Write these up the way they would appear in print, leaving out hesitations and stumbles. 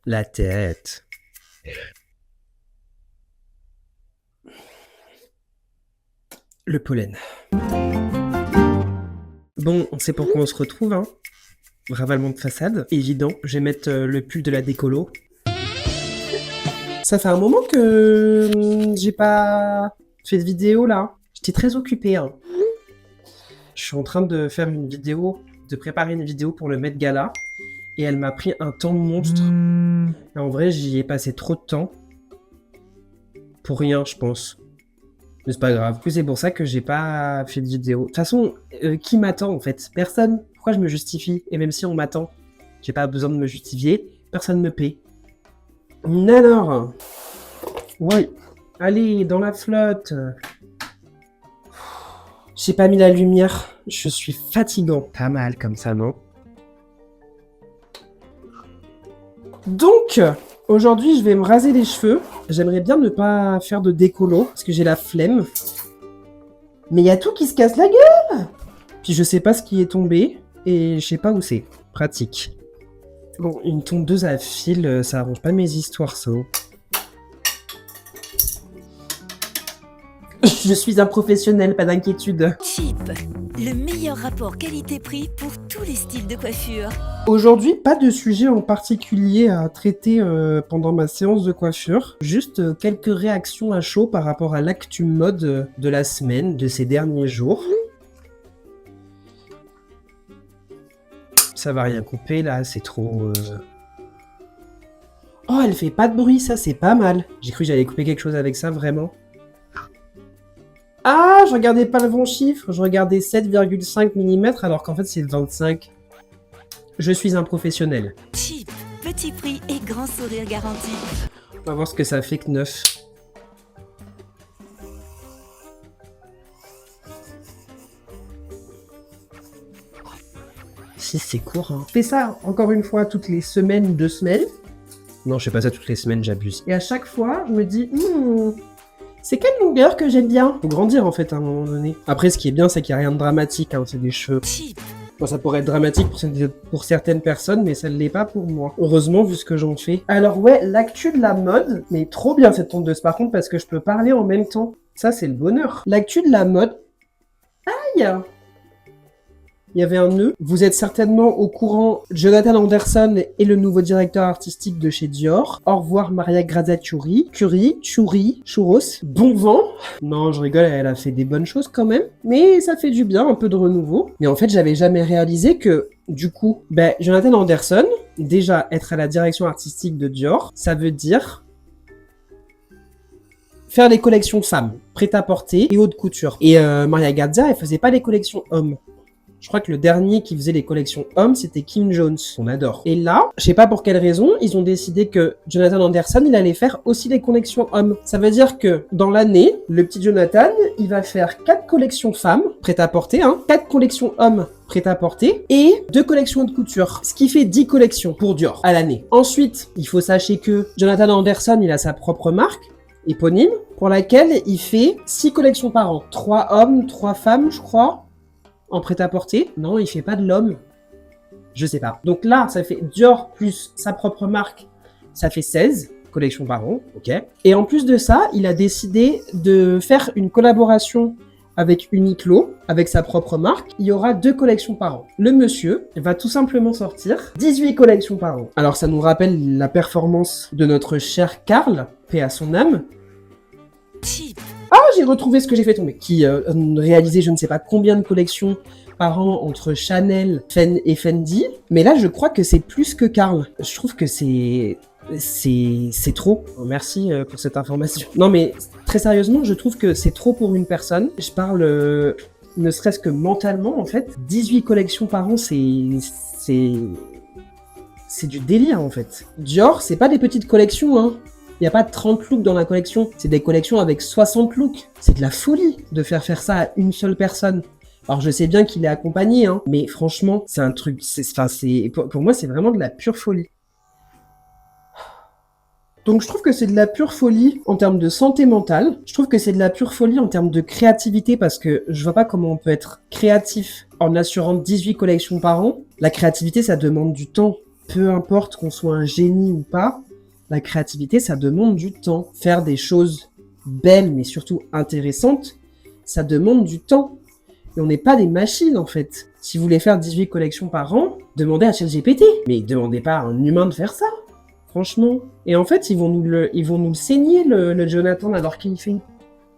La tête. Le pollen. Bon, on sait pourquoi on se retrouve, hein. Ravalement de façade, évident. Je vais mettre le pull de la décolo. Ça fait un moment que j'ai pas fait de vidéo, là. J'étais très occupée, hein. Je suis en train de faire une vidéo, de préparer une vidéo pour le Met Gala. Et elle m'a pris un temps monstre. Et en vrai, j'y ai passé trop de temps. Pour rien, je pense. Mais c'est pas grave. C'est pour ça que j'ai pas fait de vidéo. De toute façon, qui m'attend en fait? Personne. Pourquoi je me justifie? Et même si on m'attend, j'ai pas besoin de me justifier. Personne me paie. Alors. Ouais. Allez, dans la flotte. J'ai pas mis la lumière. Je suis fatigant. Pas mal comme ça, non? Donc, aujourd'hui, je vais me raser les cheveux. J'aimerais bien ne pas faire de décolo, parce que j'ai la flemme. Mais il y a tout qui se casse la gueule! Puis je sais pas ce qui est tombé, et je sais pas où c'est. Pratique. Bon, une tondeuse à fil, ça arrange pas mes histoires, ça. Je suis un professionnel, pas d'inquiétude. Chip, le meilleur rapport qualité-prix pour tous les styles de coiffure. Aujourd'hui, pas de sujet en particulier à traiter pendant ma séance de coiffure. Juste quelques réactions à chaud par rapport à l'actu mode de la semaine, de ces derniers jours. Ça va rien couper là, c'est trop... Oh, elle fait pas de bruit, ça c'est pas mal. J'ai cru que j'allais couper quelque chose avec ça, vraiment. Ah, je regardais pas le bon chiffre, je regardais 7,5 mm alors qu'en fait c'est 25. Je suis un professionnel. Chip, petit prix et grand sourire garanti. On va voir ce que ça fait que 9. Si c'est court, hein. Je fais ça encore une fois toutes les semaines, 2 semaines. Non, je fais pas ça toutes les semaines, j'abuse. Et à chaque fois, je me dis, c'est quelle longueur que j'aime bien? Faut grandir en fait à un moment donné. Après, ce qui est bien, c'est qu'il n'y a rien de dramatique, hein, c'est des cheveux. Chip. Bon, ça pourrait être dramatique pour certaines personnes, mais ça ne l'est pas pour moi. Heureusement, vu ce que j'en fais. Alors ouais, l'actu de la mode, mais trop bien cette tondeuse par contre, parce que je peux parler en même temps. Ça, c'est le bonheur. L'actu de la mode... Aïe! Il y avait un nœud. Vous êtes certainement au courant, Jonathan Anderson est le nouveau directeur artistique de chez Dior. Au revoir Maria Grazia-Chiuri. Churros. Bon vent. Non, je rigole, elle a fait des bonnes choses quand même. Mais ça fait du bien, un peu de renouveau. Mais en fait, j'avais jamais réalisé que, du coup, Jonathan Anderson, déjà être à la direction artistique de Dior, ça veut dire faire les collections femmes, prêt-à-porter et haute couture. Et Maria Grazia, elle faisait pas les collections hommes. Je crois que le dernier qui faisait les collections hommes, c'était Kim Jones. On adore. Et là, je sais pas pour quelle raison, ils ont décidé que Jonathan Anderson, il allait faire aussi les collections hommes. Ça veut dire que dans l'année, le petit Jonathan, il va faire 4 collections femmes, prêt-à-porter, 4 collections hommes, prêt-à-porter, et 2 collections de couture. Ce qui fait 10 collections pour Dior à l'année. Ensuite, il faut sachez que Jonathan Anderson, il a sa propre marque, éponyme, pour laquelle il fait 6 collections par an. 3 hommes, 3 femmes, je crois. En prêt-à-porter, non, il fait pas de l'homme. Je sais pas. Donc là, ça fait Dior plus sa propre marque, ça fait 16 collections par an, ok. Et en plus de ça, il a décidé de faire une collaboration avec Uniqlo, avec sa propre marque. Il y aura 2 collections par an. Le monsieur va tout simplement sortir 18 collections par an. Alors ça nous rappelle la performance de notre cher Karl, paix à son âme. Chip. Ah, j'ai retrouvé ce que j'ai fait tomber. Qui réalisait je ne sais pas combien de collections par an entre Chanel et Fendi. Mais là, je crois que c'est plus que Karl. Je trouve que c'est trop. Merci pour cette information. Non, mais très sérieusement, je trouve que c'est trop pour une personne. Je parle ne serait-ce que mentalement, en fait. 18 collections par an, c'est du délire, en fait. Dior, c'est pas des petites collections, hein. Il n'y a pas de 30 looks dans la collection, c'est des collections avec 60 looks. C'est de la folie de faire ça à une seule personne. Alors je sais bien qu'il est accompagné, mais franchement, c'est un truc, pour moi c'est vraiment de la pure folie. Donc je trouve que c'est de la pure folie en termes de santé mentale, je trouve que c'est de la pure folie en termes de créativité parce que je vois pas comment on peut être créatif en assurant 18 collections par an. La créativité ça demande du temps. peu importe qu'on soit un génie ou pas, la créativité, ça demande du temps. Faire des choses belles, mais surtout intéressantes, ça demande du temps. Et on n'est pas des machines, en fait. Si vous voulez faire 18 collections par an, demandez à ChatGPT. Mais demandez pas à un humain de faire ça. Franchement. Et en fait, ils vont nous le saigner, le Jonathan, alors qu'il fait.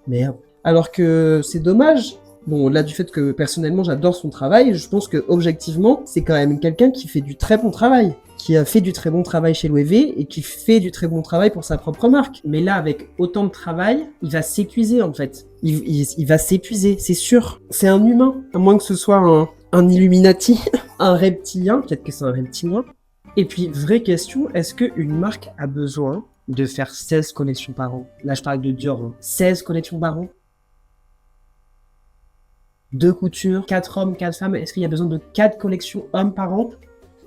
Merde. Alors que c'est dommage. Bon, au-delà du fait que personnellement j'adore son travail, je pense que objectivement c'est quand même quelqu'un qui fait du très bon travail, qui a fait du très bon travail chez Loewe et qui fait du très bon travail pour sa propre marque. Mais là, avec autant de travail, il va s'épuiser en fait. Il va s'épuiser, c'est sûr. C'est un humain, à moins que ce soit un Illuminati, un reptilien, peut-être que c'est un reptilien. Et puis, vraie question, est-ce qu'une marque a besoin de faire 16 collections par an? Là, je parle de Dior, hein. 16 collections par an? 2 coutures, 4 hommes, 4 femmes. Est-ce qu'il y a besoin de 4 collections hommes par an?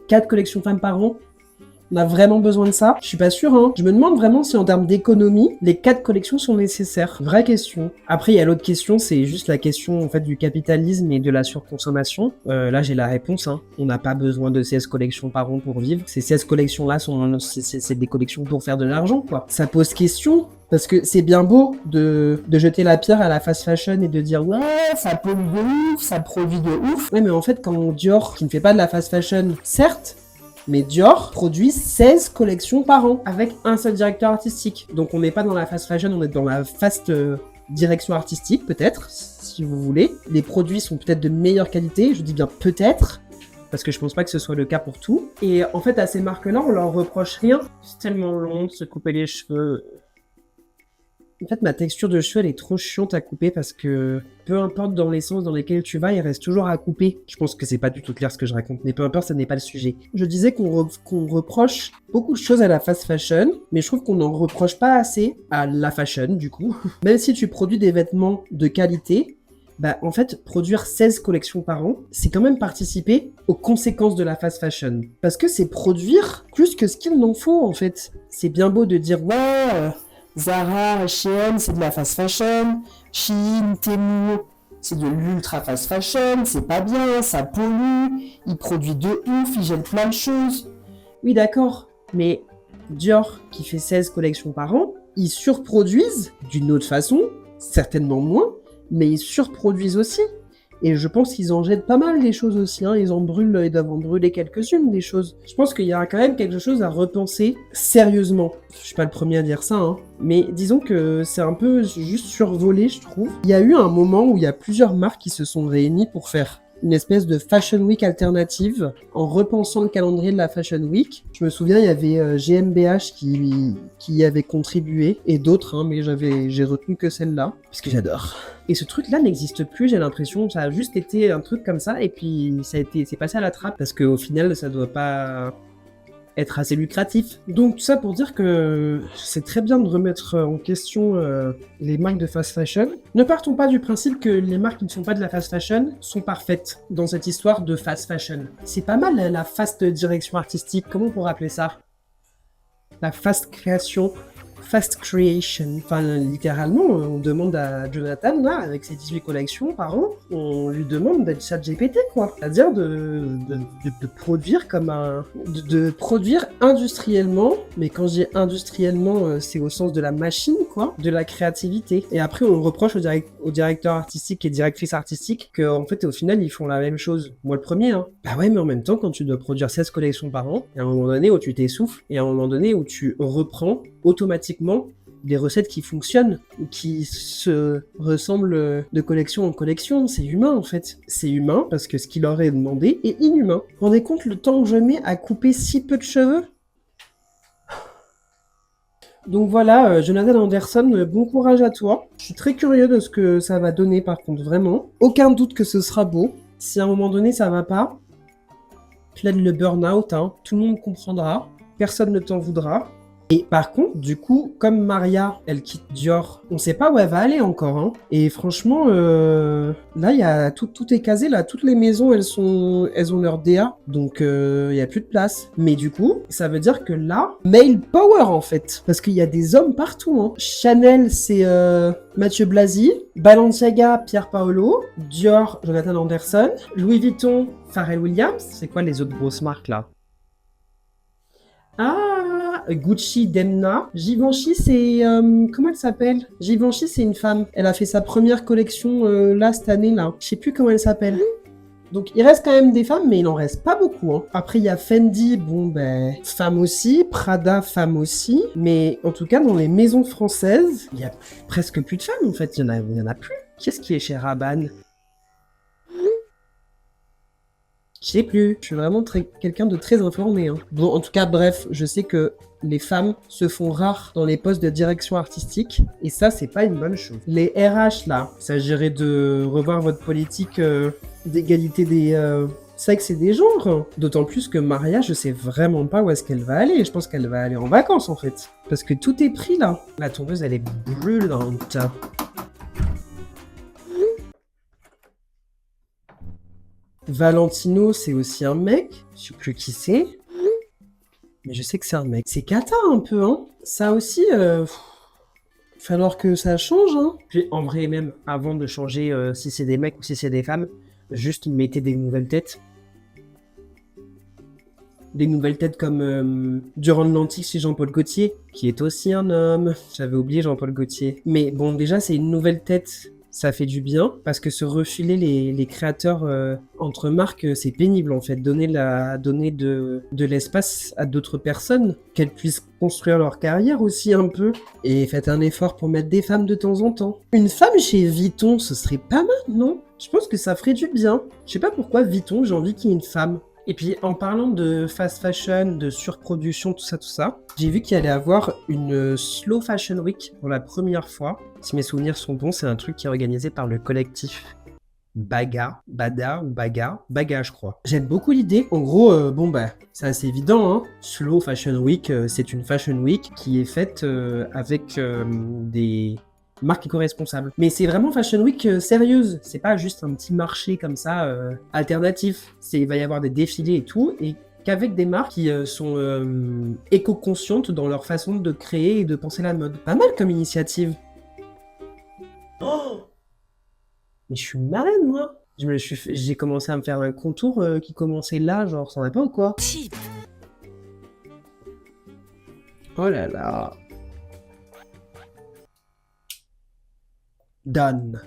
4 collections femmes par an? On a vraiment besoin de ça? Je suis pas sûre, hein. Je me demande vraiment si en termes d'économie, les 4 collections sont nécessaires. Vraie question. Après, il y a l'autre question, c'est juste la question en fait du capitalisme et de la surconsommation. Là, j'ai la réponse, hein. On n'a pas besoin de 16 collections par an pour vivre. Ces 16 collections-là c'est des collections pour faire de l'argent, quoi. Ça pose question. Parce que c'est bien beau de jeter la pierre à la fast fashion et de dire ouais, ça pollue de ouf, ça produit de ouf. Ouais, mais en fait, quand Dior, qui ne fait pas de la fast fashion, certes, mais Dior produit 16 collections par an avec un seul directeur artistique. Donc on n'est pas dans la fast fashion, on est dans la fast direction artistique, peut-être, si vous voulez. Les produits sont peut-être de meilleure qualité, je dis bien peut-être, parce que je pense pas que ce soit le cas pour tout. Et en fait, à ces marques-là, on leur reproche rien. C'est tellement long de se couper les cheveux. En fait, ma texture de cheveux, elle est trop chiante à couper parce que peu importe dans les sens dans lesquels tu vas, il reste toujours à couper. Je pense que c'est pas du tout clair ce que je raconte, mais peu importe, ça n'est pas le sujet. Je disais qu'on reproche beaucoup de choses à la fast fashion, mais je trouve qu'on n'en reproche pas assez à la fashion, du coup. Même si tu produis des vêtements de qualité, bah en fait, produire 16 collections par an, c'est quand même participer aux conséquences de la fast fashion. Parce que c'est produire plus que ce qu'il n'en faut, en fait. C'est bien beau de dire, ouais... Zara, H&M, c'est de la fast fashion. Shein, Temu, c'est de l'ultra fast fashion. C'est pas bien, ça pollue. Ils produisent de ouf, ils gênent plein de choses. Oui, d'accord. Mais Dior, qui fait 16 collections par an, ils surproduisent d'une autre façon, certainement moins, mais ils surproduisent aussi. Et je pense qu'ils en jettent pas mal des choses aussi, hein. Ils doivent en brûler quelques-unes des choses. Je pense qu'il y a quand même quelque chose à repenser sérieusement. Je suis pas le premier à dire ça, hein. Mais disons que c'est un peu juste survolé, je trouve. Il y a eu un moment où il y a plusieurs marques qui se sont réunies pour faire une espèce de Fashion Week alternative en repensant le calendrier de la Fashion Week. Je me souviens, il y avait GmbH qui y avait contribué et d'autres, hein, mais j'ai retenu que celle-là parce que j'adore. Et ce truc-là n'existe plus, j'ai l'impression. Ça a juste été un truc comme ça et puis c'est passé à la trappe parce qu'au final, ça doit pas être assez lucratif. Donc tout ça pour dire que c'est très bien de remettre en question les marques de fast fashion. Ne partons pas du principe que les marques qui ne sont pas de la fast fashion sont parfaites dans cette histoire de fast fashion. C'est pas mal la fast direction artistique, comment on pourrait appeler ça? La fast création, fast creation. Enfin, littéralement, on demande à Jonathan, là, avec ses 18 collections par an, on lui demande d'être ChatGPT, quoi. C'est-à-dire de produire comme de produire industriellement, mais quand je dis industriellement, c'est au sens de la machine, quoi, de la créativité. Et après, on reproche au directeur artistique et directrice artistique qu'en fait, au final, ils font la même chose. Moi, le premier, hein. Bah ouais, mais en même temps, quand tu dois produire 16 collections par an, il y a un moment donné où tu t'essouffles, et à un moment donné où tu reprends automatiquement des recettes qui fonctionnent, qui se ressemblent de collection en collection. C'est humain en fait. C'est humain parce que ce qu'il leur est demandé est inhumain. Vous vous rendez compte le temps que je mets à couper si peu de cheveux? Donc voilà, Jonathan Anderson, bon courage à toi. Je suis très curieux de ce que ça va donner par contre, vraiment. Aucun doute que ce sera beau. Si à un moment donné ça va pas, plaide le burn-out, hein. Tout le monde comprendra. Personne ne t'en voudra. Et par contre, du coup, comme Maria, elle quitte Dior, on sait pas où elle va aller encore, hein. Et franchement, là, il y a tout est casé, là. Toutes les maisons, elles ont leur DA, donc il y a plus de place. Mais du coup, ça veut dire que là, male power, en fait. Parce qu'il y a des hommes partout, hein. Chanel, c'est Mathieu Blasi. Balenciaga, Pierre Paolo. Dior, Jonathan Anderson. Louis Vuitton, Pharrell Williams. C'est quoi les autres grosses marques, là? Ah, Gucci Demna. Givenchy, c'est... comment elle s'appelle? Givenchy, c'est une femme. Elle a fait sa première collection là, cette année, là. Je sais plus comment elle s'appelle. Donc, il reste quand même des femmes, mais il en reste pas beaucoup. Hein. Après, il y a Fendi, bon, ben, femme aussi. Prada, femme aussi. Mais en tout cas, dans les maisons françaises, il y a presque plus de femmes, en fait. Il y en a plus. Qu'est-ce qui est chez Rabanne? Je sais plus. Je suis vraiment quelqu'un de très informé. Hein. Bon, en tout cas, bref, je sais que les femmes se font rares dans les postes de direction artistique. Et ça, c'est pas une bonne chose. Les RH, là, il s'agirait de revoir votre politique d'égalité des sexes et des genres. D'autant plus que Maria, je sais vraiment pas où est-ce qu'elle va aller. Je pense qu'elle va aller en vacances, en fait. Parce que tout est pris, là. La tondeuse, elle est brûlante. Valentino, c'est aussi un mec. Je sais plus qui c'est. Mais je sais que c'est un mec. C'est cata un peu, hein. Ça aussi, falloir que ça change, hein. Puis, en vrai, même, avant de changer si c'est des mecs ou si c'est des femmes, juste mettez des nouvelles têtes. Des nouvelles têtes comme Durand de l'Antique chez Jean-Paul Gaultier, qui est aussi un homme. J'avais oublié Jean-Paul Gaultier. Mais bon, déjà, c'est une nouvelle tête. Ça fait du bien, parce que se refiler les créateurs entre marques, c'est pénible en fait. Donner de l'espace à d'autres personnes, qu'elles puissent construire leur carrière aussi un peu. Et faites un effort pour mettre des femmes de temps en temps. Une femme chez Vuitton, ce serait pas mal, non? Je pense que ça ferait du bien. Je sais pas pourquoi Vuitton, j'ai envie qu'il y ait une femme. Et puis, en parlant de fast fashion, de surproduction, tout ça, j'ai vu qu'il allait avoir une Slow Fashion Week pour la première fois. Si mes souvenirs sont bons, c'est un truc qui est organisé par le collectif Baga, je crois. J'aime beaucoup l'idée. En gros, c'est assez évident, hein. Slow Fashion Week, c'est une Fashion Week qui est faite avec des marque éco-responsable. Mais c'est vraiment Fashion Week sérieuse. C'est pas juste un petit marché comme ça alternatif. Il va y avoir des défilés et tout, et qu'avec des marques qui sont éco-conscientes dans leur façon de créer et de penser la mode. Pas mal comme initiative. Oh, mais je suis marraine, moi. J'ai commencé à me faire un contour qui commençait là, genre, ça va pas ou quoi? Cheap. Oh là là. Done.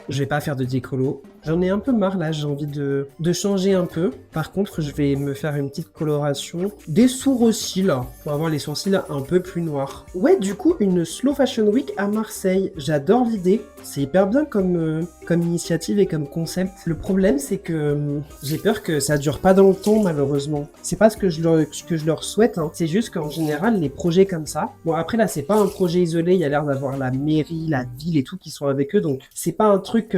Je vais pas faire de décolo. J'en ai un peu marre là, j'ai envie de changer un peu. Par contre, je vais me faire une petite coloration. Des sourcils, pour avoir les sourcils un peu plus noirs. Ouais, du coup, une Slow Fashion Week à Marseille. J'adore l'idée. C'est hyper bien comme initiative et comme concept. Le problème, c'est que j'ai peur que ça dure pas dans le temps, malheureusement. C'est pas ce que je leur souhaite, hein. C'est juste qu'en général, les projets comme ça... Bon, après là, c'est pas un projet isolé. Il y a l'air d'avoir la mairie, la ville et tout qui sont avec eux. Donc, c'est pas un truc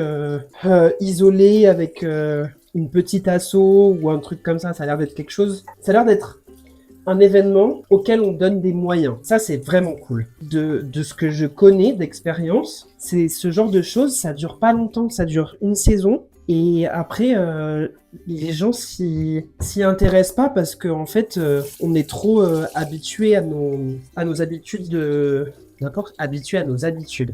isolé avec une petite asso ou un truc comme ça. Ça a l'air d'être quelque chose... Ça a l'air d'être un événement auquel on donne des moyens. Ça, c'est vraiment cool. De ce que je connais d'expérience, c'est ce genre de choses, ça dure pas longtemps, ça dure une saison. Et après, les gens s'y intéressent pas parce qu'en fait, on est trop habitué à nos habitudes de... N'importe, habitué à nos habitudes.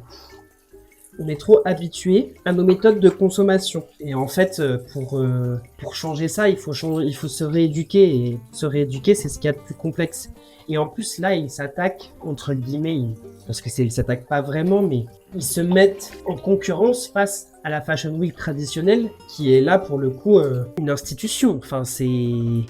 On est trop habitué à nos méthodes de consommation. Et en fait, pour changer ça, il faut se rééduquer. Et se rééduquer, c'est ce qu'il y a de plus complexe. Et en plus, là, ils s'attaquent, entre guillemets, parce que ils s'attaquent pas vraiment, mais ils se mettent en concurrence face à la Fashion Week traditionnelle, qui est là, pour le coup, une institution. Enfin, c'est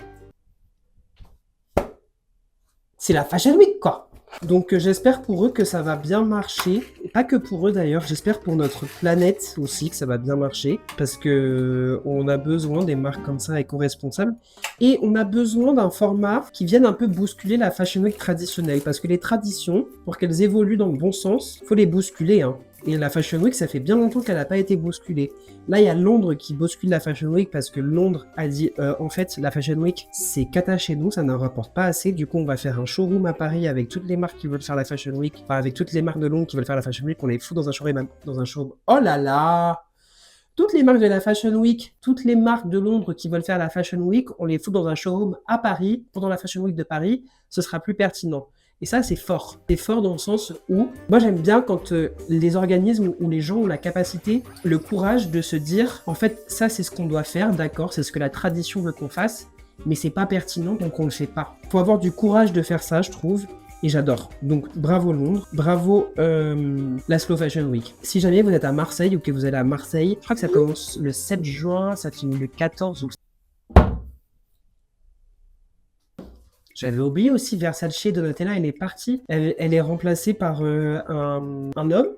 la Fashion Week, quoi. Donc j'espère pour eux que ça va bien marcher. Pas que pour eux d'ailleurs, j'espère pour notre planète aussi que ça va bien marcher. Parce que on a besoin des marques comme ça éco-responsables. Et on a besoin d'un format qui vienne un peu bousculer la Fashion Week traditionnelle. Parce que les traditions, pour qu'elles évoluent dans le bon sens, faut les bousculer, hein. Et la Fashion Week, ça fait bien longtemps qu'elle n'a pas été bousculée. Là, il y a Londres qui bouscule la Fashion Week parce que Londres a dit en fait, la Fashion Week, c'est cata chez nous, ça n'en rapporte pas assez. Du coup, on va faire un showroom à Paris avec toutes les marques qui veulent faire la Fashion Week. Enfin, avec toutes les marques de Londres qui veulent faire la Fashion Week. On les fout dans un showroom. Oh là là! Toutes les marques de la Fashion Week, toutes les marques de Londres qui veulent faire la Fashion Week, on les fout dans un showroom à Paris. Pendant la Fashion Week de Paris, ce sera plus pertinent. Et ça, c'est fort. C'est fort dans le sens où, moi j'aime bien quand les organismes ou les gens ont la capacité, le courage de se dire, en fait, ça c'est ce qu'on doit faire, d'accord, c'est ce que la tradition veut qu'on fasse, mais c'est pas pertinent, donc on le fait pas. Faut avoir du courage de faire ça, je trouve, et j'adore. Donc bravo Londres, bravo la Slow Fashion Week. Si jamais vous êtes à Marseille ou que vous allez à Marseille, je crois que ça commence le 7 juin, ça finit le 14 ou... J'avais oublié aussi Versace Donatella, elle est partie. Elle est remplacée par un homme.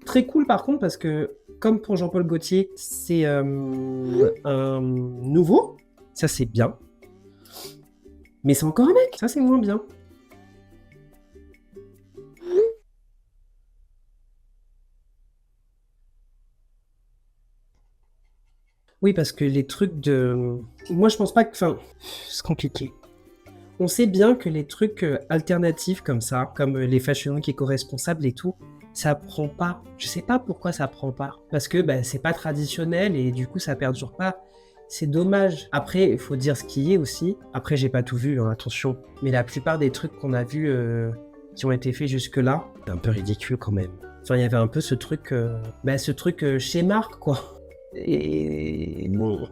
Très cool par contre parce que, comme pour Jean-Paul Gaultier, c'est un nouveau. Ça c'est bien. Mais c'est encore un mec. Ça c'est moins bien. Oui, parce que les trucs de... Moi je pense pas que... Enfin, c'est compliqué. On sait bien que les trucs alternatifs comme ça, comme les Fashion Week éco-responsables et tout, ça prend pas. Je sais pas pourquoi ça prend pas. Parce que c'est pas traditionnel et du coup ça perdure pas. C'est dommage. Après, il faut dire ce qui est aussi. Après, j'ai pas tout vu, hein, attention. Mais la plupart des trucs qu'on a vus qui ont été faits jusque-là, c'est un peu ridicule quand même. Enfin, il y avait un peu ce truc chez Marc, quoi. Et bon...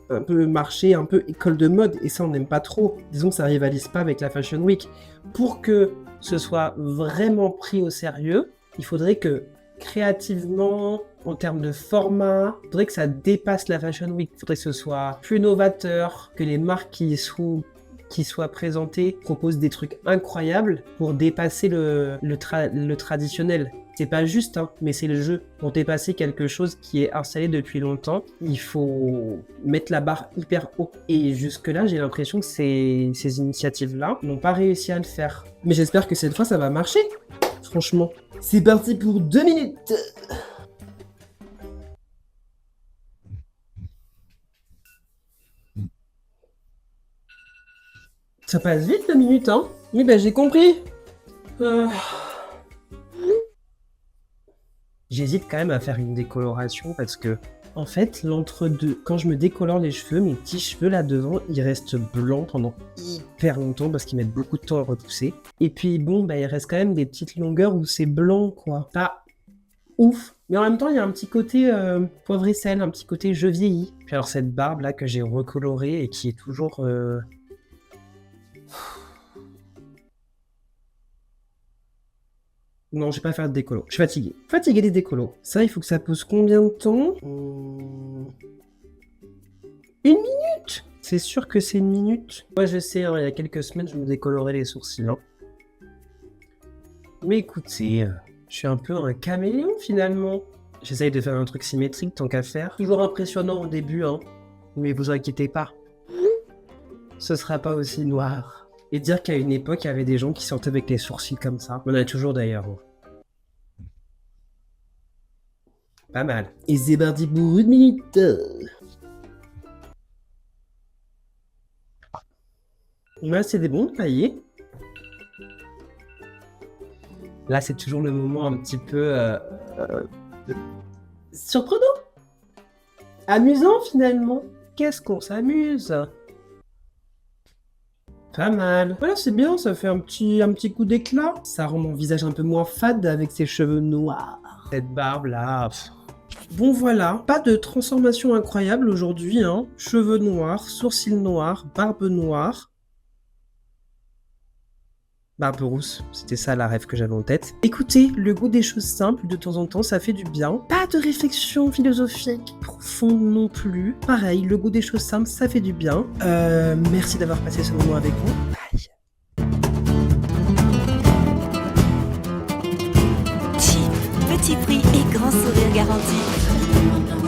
un peu marché, un peu école de mode, et ça on n'aime pas trop. Disons que ça rivalise pas avec la Fashion Week. Pour que ce soit vraiment pris au sérieux, il faudrait que créativement, en termes de format, il faudrait que ça dépasse la Fashion Week. Il faudrait que ce soit plus novateur, que les marques qui soient présentées proposent des trucs incroyables pour dépasser le traditionnel. C'est pas juste, hein, mais c'est le jeu. Pour dépasser quelque chose qui est installé depuis longtemps, il faut mettre la barre hyper haut. Et jusque-là, j'ai l'impression que ces initiatives-là n'ont pas réussi à le faire. Mais j'espère que cette fois, ça va marcher. Franchement. C'est parti pour 2 minutes. Ça passe vite 2 minutes, hein. Oui, j'ai compris. J'hésite quand même à faire une décoloration parce que, en fait, l'entre-deux, quand je me décolore les cheveux, mes petits cheveux là devant, ils restent blancs pendant hyper longtemps parce qu'ils mettent beaucoup de temps à repousser. Et puis bon, il reste quand même des petites longueurs où c'est blanc, quoi. Pas ouf. Mais en même temps, il y a un petit côté poivre et sel, un petit côté je vieillis. Puis alors cette barbe là que j'ai recolorée et qui est toujours... Non, je vais pas faire de décolo. Je suis fatigué. Fatigué des décolos. Ça, il faut que ça pose combien de temps 1 minute. C'est sûr que c'est 1 minute. Moi, je sais, hein, il y a quelques semaines, je me décolorais les sourcils. Hein. Mais écoutez, je suis un peu un caméléon, finalement. J'essaye de faire un truc symétrique, tant qu'à faire. Toujours impressionnant au début, hein. Mais vous inquiétez pas. Ce sera pas aussi noir. Et dire qu'à une époque, il y avait des gens qui sortaient avec les sourcils comme ça. On en a toujours d'ailleurs. Pas mal. Et c'est parti pour 1 minute. Là, c'est des bons taillés. Là, c'est toujours le moment un petit peu... surprenant. Amusant, finalement. Qu'est-ce qu'on s'amuse. Pas mal. Voilà, c'est bien, ça fait un petit coup d'éclat. Ça rend mon visage un peu moins fade avec ses cheveux noirs. Cette barbe là. Bon voilà, pas de transformation incroyable aujourd'hui, hein. Cheveux noirs, sourcils noirs, barbe noire. Barbe rousse, c'était ça la rêve que j'avais en tête. Écoutez, le goût des choses simples, de temps en temps, ça fait du bien. Pas de réflexion philosophique profonde non plus. Pareil, le goût des choses simples, ça fait du bien. Merci d'avoir passé ce moment avec moi. Bye. Petit prix et grand sourire garanti.